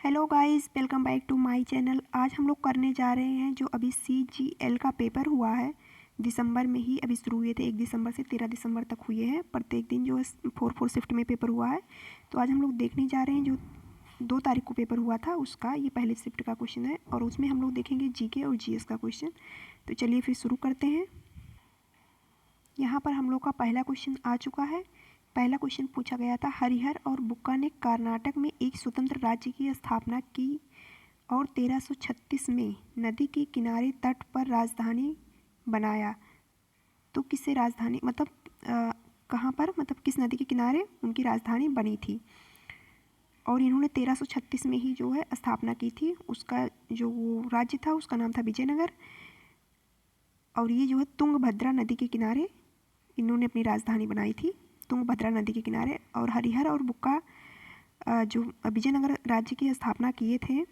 Hello guys, welcome back to my channel. आज हम लोग करने जा रहे हैं जो अभी CGL का पेपर हुआ है, दिसंबर में ही अभी शुरू हुए थे। 1 दिसंबर से 13 दिसंबर तक हुए हैं। प्रत्येक दिन जो है 4 शिफ्ट में पेपर हुआ है। तो आज हम लोग देखने जा रहे हैं जो 2 तारीख को पेपर हुआ था उसका, ये पहले शिफ्ट का क्वेश्चन है और उसमें हम लोग देखेंगे GK और GS का क्वेश्चन। तो चलिए फिर शुरू करते हैं। यहाँ पर हम लोग का पहला क्वेश्चन आ चुका है। पहला क्वेश्चन पूछा गया था, हरिहर और बुक्का ने कर्नाटक में एक स्वतंत्र राज्य की स्थापना की और 1336 में नदी के किनारे तट पर राजधानी बनाया। तो किससे राजधानी मतलब कहाँ पर, मतलब किस नदी के किनारे उनकी राजधानी बनी थी। और इन्होंने 1336 में ही जो है स्थापना की थी। उसका जो वो राज्य था उसका नाम था विजयनगर। और ये जो है तुंगभद्रा नदी के किनारे इन्होंने अपनी राजधानी बनाई थी, तुंगभद्रा नदी के किनारे। और हरिहर और बुक्का जो विजयनगर राज्य की स्थापना किए थे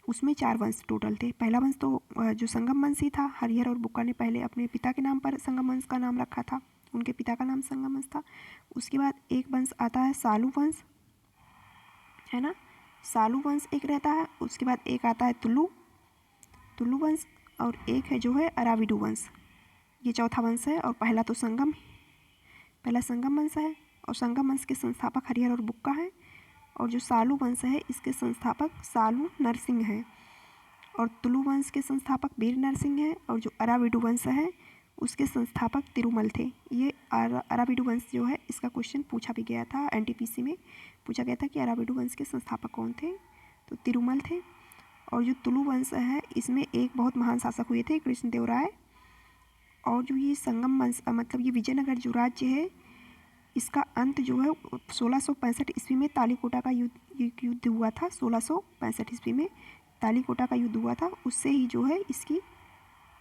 उसमें 4 वंश टोटल थे। पहला वंश तो जो संगम वंश ही था। हरिहर और बुक्का ने पहले अपने पिता के नाम पर संगम वंश का नाम रखा था, उनके पिता का नाम संगम वंश था। उसके बाद एक वंश आता है सालू वंश, है ना, सालू वंश एक रहता है। उसके बाद एक आता है तुलु वंश और एक है जो है अराविडू वंश, ये चौथा वंश है। और पहला संगम वंश है और संगम वंश के संस्थापक हरिहर और बुक्का हैं। और जो सालू वंश है इसके संस्थापक सालू नरसिंह हैं। और तुलु वंश के संस्थापक वीर नरसिंह हैं। और जो अराविडू वंश है उसके संस्थापक तिरुमल थे। ये अराविडू वंश जो है इसका क्वेश्चन पूछा भी गया था, NTPC में पूछा गया था कि अराविडू वंश के संस्थापक कौन थे, तो तिरुमल थे। और जो तुलु वंश है इसमें एक बहुत महान शासक हुए थे, कृष्णदेवराय। और जो ये संगम वंश मतलब ये विजयनगर जो राज्य है इसका अंत जो है 1665 ईस्वी में तालीकोटा का युद्ध हुआ था। 1665 ईस्वी में तालीकोटा का युद्ध हुआ था, उससे ही जो है इसकी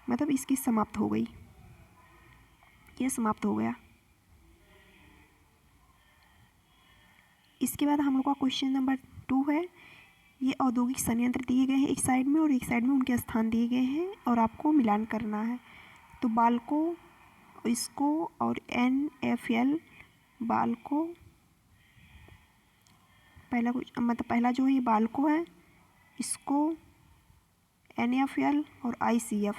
मतलब इसकी समाप्त हो गई, ये समाप्त हो गया। इसके बाद हम लोग का क्वेश्चन नंबर 2 है। ये औद्योगिक संयंत्र दिए गए हैं एक साइड में और एक साइड में उनके स्थान दिए गए हैं और आपको मिलान करना है। तो बाल्को, इसको और NFL बाल्को, पहला जो है ये बाल्को है, इसको NFL और ICF।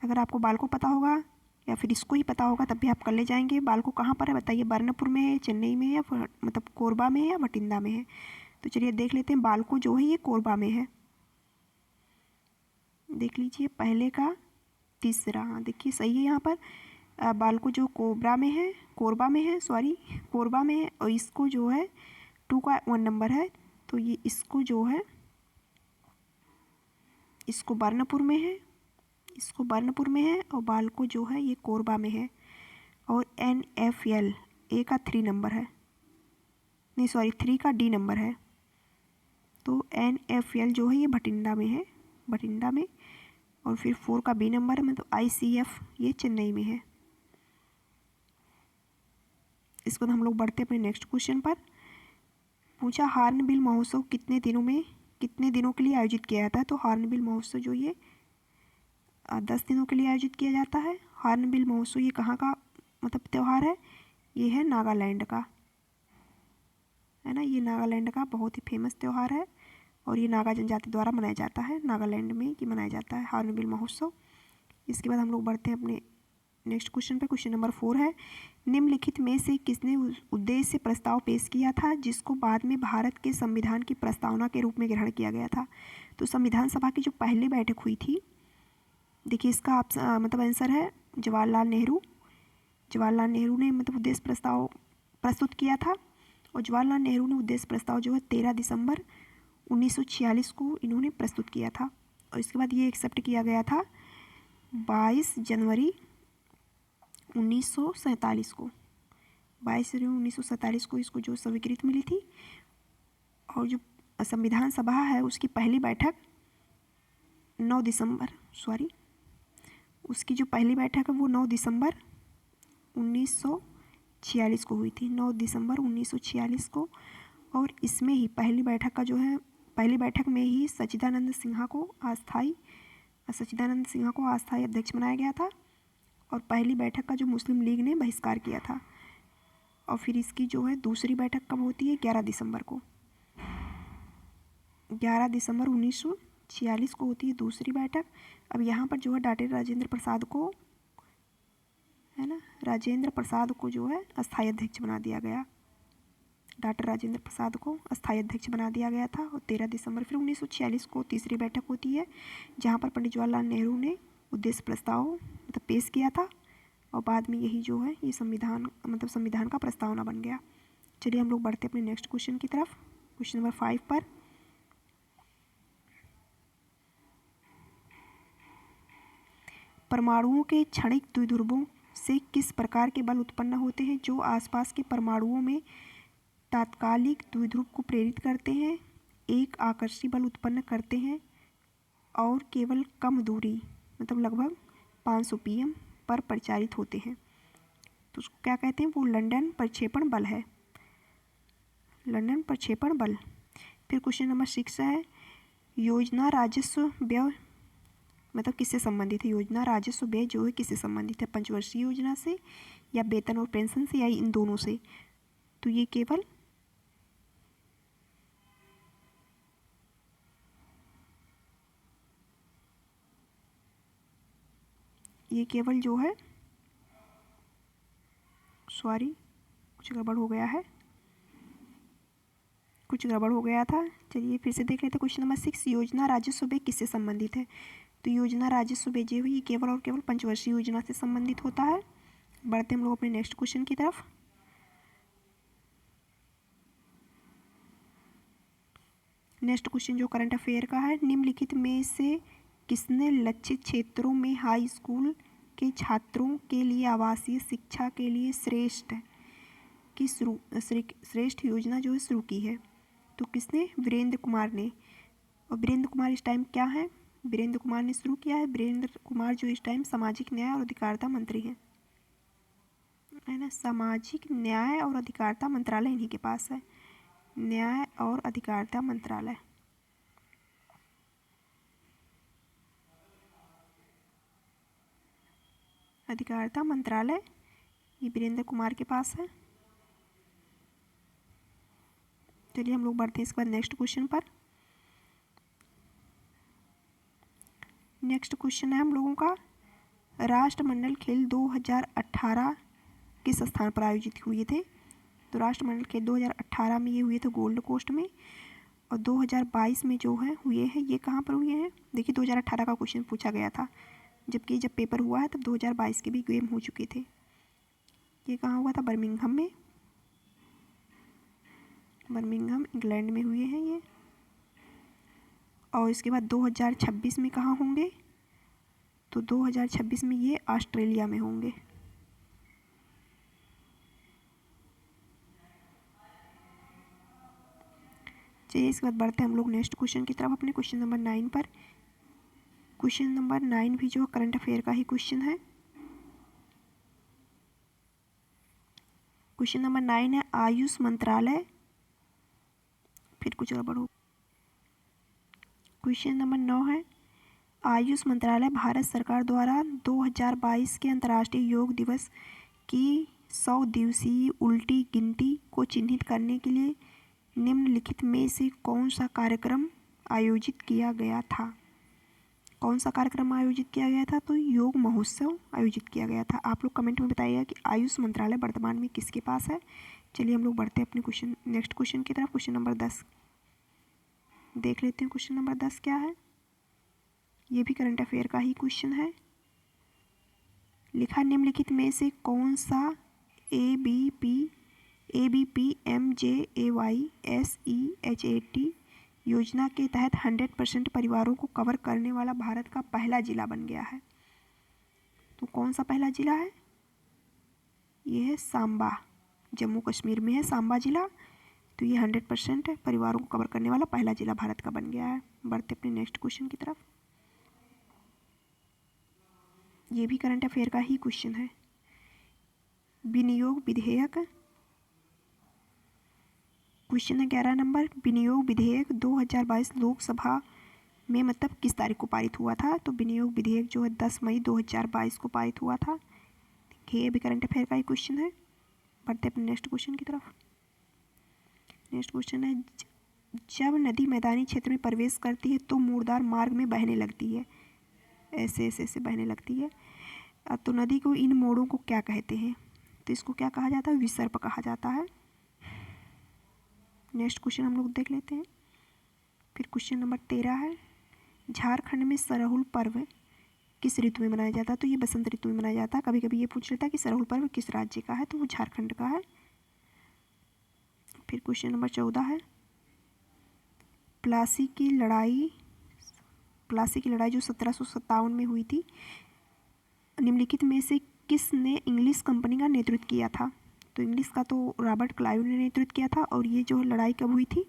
अगर आपको बाल्को पता होगा या फिर इसको ही पता होगा तब भी आप कर ले जाएंगे। बाल्को कहाँ पर है बताइए, बर्नपुर में है, चेन्नई में है, या मतलब कोरबा में है या भटिंडा में है। तो चलिए देख लेते हैं। बाल्को जो है ये कोरबा में है, देख लीजिए पहले का तीसरा, हाँ देखिए सही है यहाँ पर। बाल्को जो कोरबा में है, कोरबा में है। और इसको जो है 2 का 1 नंबर है, तो ये इसको जो है इसको बर्नपुर में है और बाल्को जो है ये कोरबा में है। और NFL A का 3 नंबर है, नहीं सॉरी 3 का D नंबर है। तो NFL जो है ये भटिंडा में है, और फिर 4 का B नंबर है, मतलब ICF ये चेन्नई में है। इसको हम लोग बढ़ते अपने नेक्स्ट क्वेश्चन पर। पूछा हॉर्नबिल महोत्सव कितने दिनों के लिए आयोजित किया जाता है। तो हॉर्नबिल महोत्सव जो ये 10 दिनों के लिए आयोजित किया जाता है। हॉर्नबिल महोत्सव ये कहाँ का मतलब त्यौहार है, ये है नागालैंड का, है ना, ये नागालैंड का बहुत ही फेमस त्यौहार है और ये नागा जनजाति द्वारा मनाया जाता है। नागालैंड में ये मनाया जाता है हॉर्नबिल महोत्सव। इसके बाद हम लोग बढ़ते हैं अपने नेक्स्ट क्वेश्चन पे। क्वेश्चन नंबर 4 है, निम्नलिखित में से किसने उद्देश्य से प्रस्ताव पेश किया था जिसको बाद में भारत के संविधान की प्रस्तावना के रूप में ग्रहण किया गया था। तो संविधान सभा की जो पहली बैठक हुई थी, देखिए इसका आप मतलब आंसर है जवाहरलाल नेहरू ने मतलब उद्देश्य प्रस्ताव प्रस्तुत किया था। और जवाहरलाल नेहरू ने उद्देश्य प्रस्ताव जो है 13 दिसंबर 1946 को इन्होंने प्रस्तुत किया था। और इसके बाद ये एक्सेप्ट किया गया था 22 जनवरी 1947 को, 22 जनवरी 1947 को इसको जो स्वीकृति मिली थी। और जो संविधान सभा है उसकी पहली बैठक 9 दिसंबर उसकी जो पहली बैठक है वो 9 दिसंबर 1946 को हुई थी, 9 दिसंबर 1946 को। और इसमें ही पहली बैठक में ही सच्चिदानंद सिन्हा को अस्थायी अध्यक्ष बनाया गया था। और पहली बैठक का जो मुस्लिम लीग ने बहिष्कार किया था। और फिर इसकी जो है दूसरी बैठक कब होती है, 11 दिसंबर को। 11 दिसंबर 1946 को होती है दूसरी बैठक। अब यहाँ पर जो है डॉक्टर राजेंद्र प्रसाद को, है ना, राजेंद्र प्रसाद को जो है अस्थायी अध्यक्ष बना दिया गया। डॉक्टर राजेंद्र प्रसाद को अस्थायी अध्यक्ष बना दिया गया था। और 13 दिसंबर फिर 1946 को तीसरी बैठक होती है, जहाँ पर पंडित जवाहरलाल नेहरू ने उद्देश्य प्रस्ताव मतलब पेश किया था, और बाद में यही जो है ये संविधान मतलब संविधान का प्रस्तावना बन गया। चलिए हम लोग बढ़ते अपने नेक्स्ट क्वेश्चन की तरफ, क्वेश्चन नंबर 5 पर। परमाणुओं के क्षणिक द्विध्रुवों से किस प्रकार के बल उत्पन्न होते हैं जो आसपास के परमाणुओं में तात्कालिक द्विध्रुव को प्रेरित करते हैं, एक आकर्षी बल उत्पन्न करते हैं और केवल कम दूरी मतलब लगभग 500 pm पर परिचालित होते हैं? तो उसको क्या कहते हैं? वो लंदन प्रक्षेपण बल है, लंदन प्रक्षेपण बल। फिर क्वेश्चन नंबर 6 है, योजना राजस्व व्यय मतलब किससे संबंधित है? योजना राजस्व व्यय जो है किससे संबंधित है? पंचवर्षीय योजना से या वेतन और पेंशन से या इन दोनों से? तो ये केवल जो है, सॉरी कुछ गड़बड़ हो गया है, कुछ गड़बड़ हो गया था। चलिए फिर से देख लेते हैं। क्वेश्चन नंबर 6, योजना राजस्व व्यय किससे संबंधित है? तो योजना राजस्व व्यय जो है ये केवल और केवल पंचवर्षीय योजना से संबंधित होता है। बढ़ते हम लोग अपने नेक्स्ट क्वेश्चन की तरफ। नेक्स्ट क्वेश्चन जो करंट अफेयर का है, निम्नलिखित में से किसने लक्षित क्षेत्रों में हाई स्कूल के छात्रों के लिए आवासीय शिक्षा के लिए श्रेष्ठ योजना जो है शुरू की है? तो किसने? वीरेंद्र कुमार ने। और वीरेंद्र कुमार इस टाइम क्या है? वीरेंद्र कुमार ने शुरू किया है। वीरेंद्र कुमार जो इस टाइम सामाजिक न्याय और अधिकारिता मंत्री हैं, है ना। सामाजिक न्याय और अधिकारिता मंत्रालय इन्हीं के पास है, न्याय और अधिकारिता मंत्रालय। अधिकारिता मंत्रालय ये वीरेंद्र कुमार के पास है। चलिए हम लोग बढ़ते हैं इसके बाद नेक्स्ट क्वेश्चन पर। नेक्स्ट क्वेश्चन है हम लोगों का, राष्ट्रमंडल खेल 2018 किस स्थान पर आयोजित हुए थे? तो राष्ट्रमंडल खेल 2018 में ये हुए थे गोल्ड कोस्ट में, और 2022 में जो है हुए हैं ये कहाँ पर हुए हैं? देखिए 2018 का क्वेश्चन पूछा गया था, जबकि जब पेपर हुआ है तब 2022 के भी गेम हो चुके थे। ये कहाँ हुआ था? बर्मिंघम में, बर्मिंघम इंग्लैंड में हुए हैं ये। और इसके बाद 2026 में कहाँ होंगे? तो 2026 में ये ऑस्ट्रेलिया में होंगे। चलिए इसके बाद बढ़ते हैं हम लोग नेक्स्ट क्वेश्चन की तरफ अपने क्वेश्चन नंबर 9 पर। क्वेश्चन नंबर 9 भी जो करंट अफेयर का ही क्वेश्चन है। क्वेश्चन नंबर 9 है, आयुष मंत्रालय, फिर कुछ गड़बड़ हो। क्वेश्चन नंबर 9 है, आयुष मंत्रालय भारत सरकार द्वारा 2022 के अंतर्राष्ट्रीय योग दिवस की 100 दिवसीय उल्टी गिनती को चिन्हित करने के लिए निम्नलिखित में से कौन सा कार्यक्रम आयोजित किया गया था? कौन सा कार्यक्रम आयोजित किया गया था? तो योग महोत्सव आयोजित किया गया था। आप लोग कमेंट में बताइएगा कि आयुष मंत्रालय वर्तमान में किसके पास है। चलिए हम लोग बढ़ते हैं अपने क्वेश्चन नेक्स्ट क्वेश्चन की तरफ। क्वेश्चन नंबर 10 देख लेते हैं। क्वेश्चन नंबर 10 क्या है? ये भी करंट अफेयर का ही क्वेश्चन है। लिखा, निम्नलिखित में से कौन सा ABPMJAYSEHAT योजना के तहत 100% परिवारों को कवर करने वाला भारत का पहला जिला बन गया है? तो कौन सा पहला जिला है? ये है सांबा, जम्मू कश्मीर में है सांबा जिला। तो ये 100% परिवारों को कवर करने वाला पहला जिला भारत का बन गया है। बढ़ते अपने नेक्स्ट क्वेश्चन की तरफ। ये भी करंट अफेयर का ही क्वेश्चन है। विनियोग विधेयक, क्वेश्चन है 11 नंबर, विनियोग विधेयक 2022 लोकसभा में मतलब किस तारीख को पारित हुआ था? तो विनियोग विधेयक जो है 10 मई 2022 को पारित हुआ था। ये भी करंट अफेयर का ही क्वेश्चन है। बढ़ते अपने नेक्स्ट क्वेश्चन की तरफ। नेक्स्ट क्वेश्चन है, जब नदी मैदानी क्षेत्र में प्रवेश करती है तो मुड़दार मार्ग में बहने लगती है, ऐसे ऐसे ऐसे बहने लगती है। तो नदी को इन मोड़ों को क्या कहते हैं? तो इसको क्या कहा जाता है? विसर्प कहा जाता है। नेक्स्ट क्वेश्चन हम लोग देख लेते हैं। फिर क्वेश्चन नंबर 13 है, झारखंड में सरहुल पर्व किस ऋतु में मनाया जाता है? तो ये बसंत ऋतु में मनाया जाता है। कभी कभी ये पूछ लेता है कि सरहुल पर्व किस राज्य का है? तो वो झारखंड का है। फिर क्वेश्चन नंबर 14 है, प्लासी की लड़ाई जो 1757 में हुई थी, निम्नलिखित में से किसने इंग्लिश कंपनी का नेतृत्व किया था? तो इंग्लिश का तो रॉबर्ट क्लाइव ने नेतृत्व किया था। और ये जो लड़ाई कब हुई थी?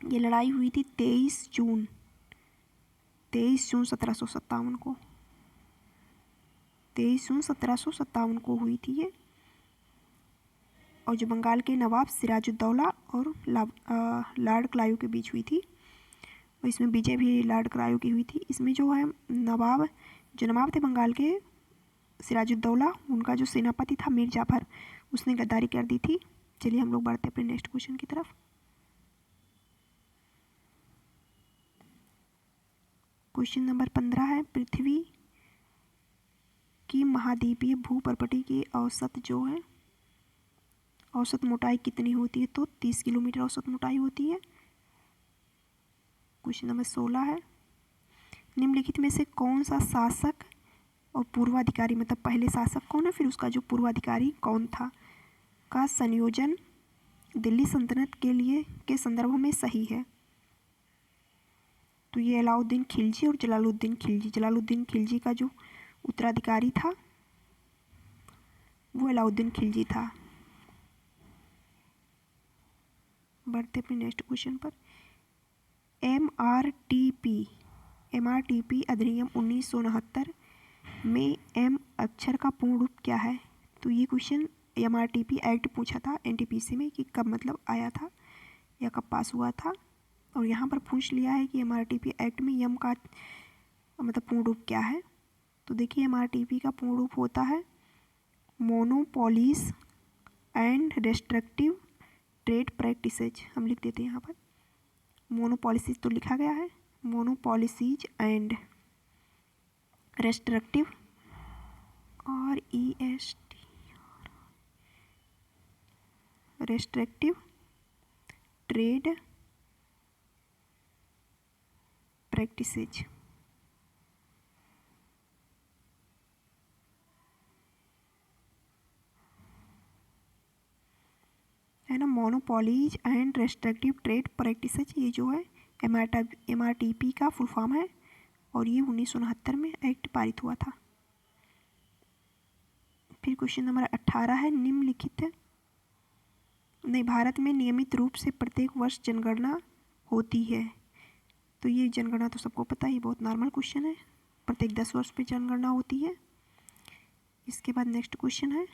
ये लड़ाई हुई थी 23 जून 1757 को। 23 जून 1757 को हुई थी ये। और जो बंगाल के नवाब सिराजुद्दौला और लॉर्ड क्लाइव के बीच हुई थी। और इसमें विजय भी लॉर्ड क्लाइव की हुई थी। इसमें जो है नवाब थे बंगाल के, सिराजुद्दौला, उनका जो सेनापति था मीर जाफर, उसने गद्दारी कर दी थी। चलिए हम लोग बढ़ते अपने नेक्स्ट क्वेश्चन की तरफ। क्वेश्चन नंबर 15 है, पृथ्वी की महाद्वीपीय भूप्रपटी की औसत मोटाई कितनी होती है? तो 30 किलोमीटर औसत मोटाई होती है। क्वेश्चन नंबर 16 है, निम्नलिखित में से कौन सा शासक और पूर्वाधिकारी, मतलब पहले शासक कौन है फिर उसका जो पूर्वाधिकारी कौन था, का संयोजन दिल्ली सल्तनत के संदर्भ में सही है? तो ये अलाउद्दीन खिलजी और जलालुद्दीन खिलजी का जो उत्तराधिकारी था वो अलाउद्दीन खिलजी था। बढ़ते अपने नेक्स्ट क्वेश्चन पर। एमआरटीपी अधिनियम 1969 में एम अक्षर का पूर्ण रूप क्या है? तो ये क्वेश्चन एमआरटीपी एक्ट पूछा था एनटीपीसी में कि कब मतलब आया था या कब पास हुआ था। और यहाँ पर पूछ लिया है कि एमआरटीपी एक्ट में यम का मतलब पूर्ण रूप क्या है? तो देखिए एमआरटीपी का पूर्ण रूप होता है monopolies and restrictive trade practices. हम लिख देते हैं यहाँ पर मोनोपॉलिसीज, तो लिखा गया है monopolies and restrictive restrictive trade practices. है ना, monopolies and restrictive trade practices, ये जो है एमआरटीपी का फुल फॉर्म है। और ये 1969 में एक्ट पारित हुआ था। फिर क्वेश्चन नंबर 18 है, भारत में नियमित रूप से प्रत्येक वर्ष जनगणना होती है। तो ये जनगणना तो सबको पता है, बहुत नॉर्मल क्वेश्चन है। प्रत्येक 10 वर्ष पे जनगणना होती है। इसके बाद नेक्स्ट क्वेश्चन है,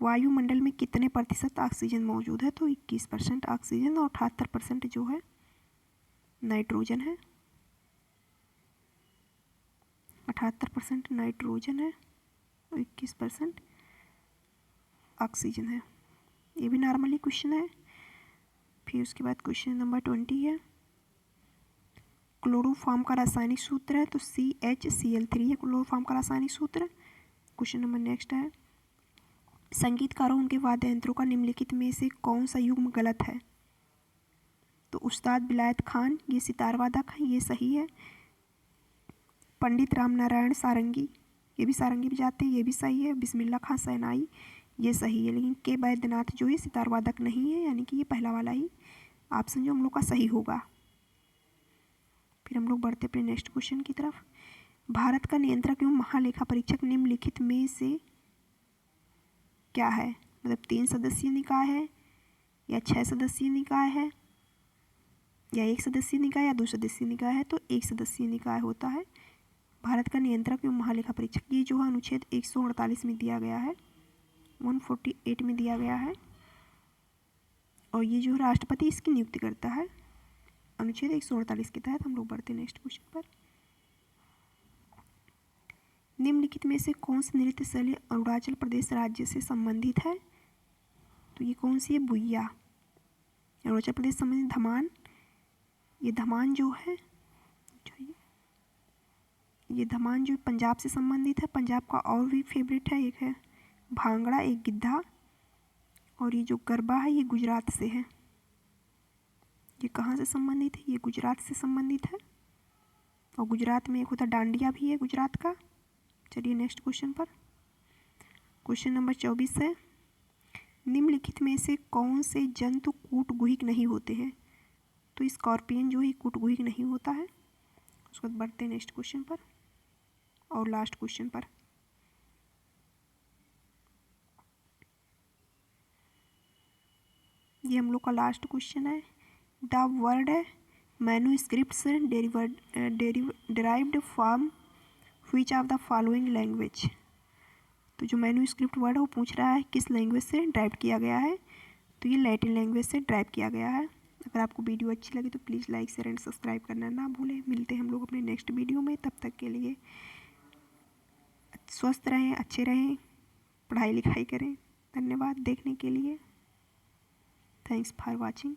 वायुमंडल में कितने प्रतिशत ऑक्सीजन मौजूद है? तो 21% ऑक्सीजन और 78% जो है नाइट्रोजन है। 78% नाइट्रोजन है और 21% ऑक्सीजन है। ये भी नॉर्मली क्वेश्चन है। फिर उसके बाद क्वेश्चन नंबर 20 है, क्लोरोफॉर्म का रासायनिक सूत्र है। तो CHCl3 है क्लोरोफॉर्म का रासायनिक सूत्र। क्वेश्चन नंबर नेक्स्ट है, संगीतकारों उनके वाद्य यंत्रों का निम्नलिखित में से कौन सा युग्म गलत है? तो उस्ताद बिलायत खान, ये सितार वादक है, ये सही है। पंडित रामनारायण सारंगी, ये भी सारंगी बजाते हैं, ये भी सही है। बिस्मिल्लाह खां शहनाई, ये सही है। लेकिन के वैद्यनाथ जो है सितार वादक नहीं है, यानी कि ये पहला वाला ही ऑप्शन जो हम लोग का सही होगा। फिर हम लोग बढ़ते अपने नेक्स्ट क्वेश्चन की तरफ। भारत का नियंत्रक एवं महालेखा परीक्षक निम्नलिखित में से क्या है? मतलब 3 सदस्यीय निकाय है या 6 सदस्यीय निकाय है या 1 सदस्यीय निकाय या 2 सदस्यीय निकाय है? तो 1 सदस्यीय निकाय होता है भारत का नियंत्रक एवं महालेखा परीक्षक। ये जो है अनुच्छेद 148 में दिया गया है, 148 में दिया गया है। और ये जो राष्ट्रपति इसकी नियुक्ति करता है अनुच्छेद 148 के तहत। हम लोग बढ़ते नेक्स्ट क्वेश्चन पर। निम्नलिखित में से कौन सी नृत्य शैली अरुणाचल प्रदेश राज्य से संबंधित है? तो ये कौन सी है? बुइया। अरुणाचल प्रदेश से संबंधित धमान, ये धमान जो है ये धमान जो पंजाब से संबंधित है। पंजाब का और भी फेवरेट है, एक है भांगड़ा, एक गिद्धा, और ये जो गरबा है ये गुजरात से है। ये कहाँ से संबंधित है? ये गुजरात से संबंधित है, और गुजरात में एक होता डांडिया भी है गुजरात का। चलिए नेक्स्ट क्वेश्चन पर। क्वेश्चन नंबर 24 है, निम्नलिखित में से कौन से जंतु कूटगुहिक नहीं होते हैं? तो स्कॉर्पियन जो है कूटगुहिक नहीं होता है। उसके बाद बढ़ते हैं नेक्स्ट क्वेश्चन पर और लास्ट क्वेश्चन पर। ये हम लोग का लास्ट क्वेश्चन है। The word manuscripts derived from which of the following language? तो जो मैन्युस्क्रिप्ट वर्ड है वो पूछ रहा है किस लैंग्वेज से ड्राइव किया गया है। तो ये लैटिन लैंग्वेज से ड्राइव किया गया है। अगर आपको वीडियो अच्छी लगी तो please like share and subscribe करना ना भूलें। मिलते हैं हम लोग अपने नेक्स्ट वीडियो में, तब तक के लिए स्वस्थ रहें, अच्छे रहें, पढ़ाई लिखाई करें। धन्यवाद देखने के लिए। Thanks for watching.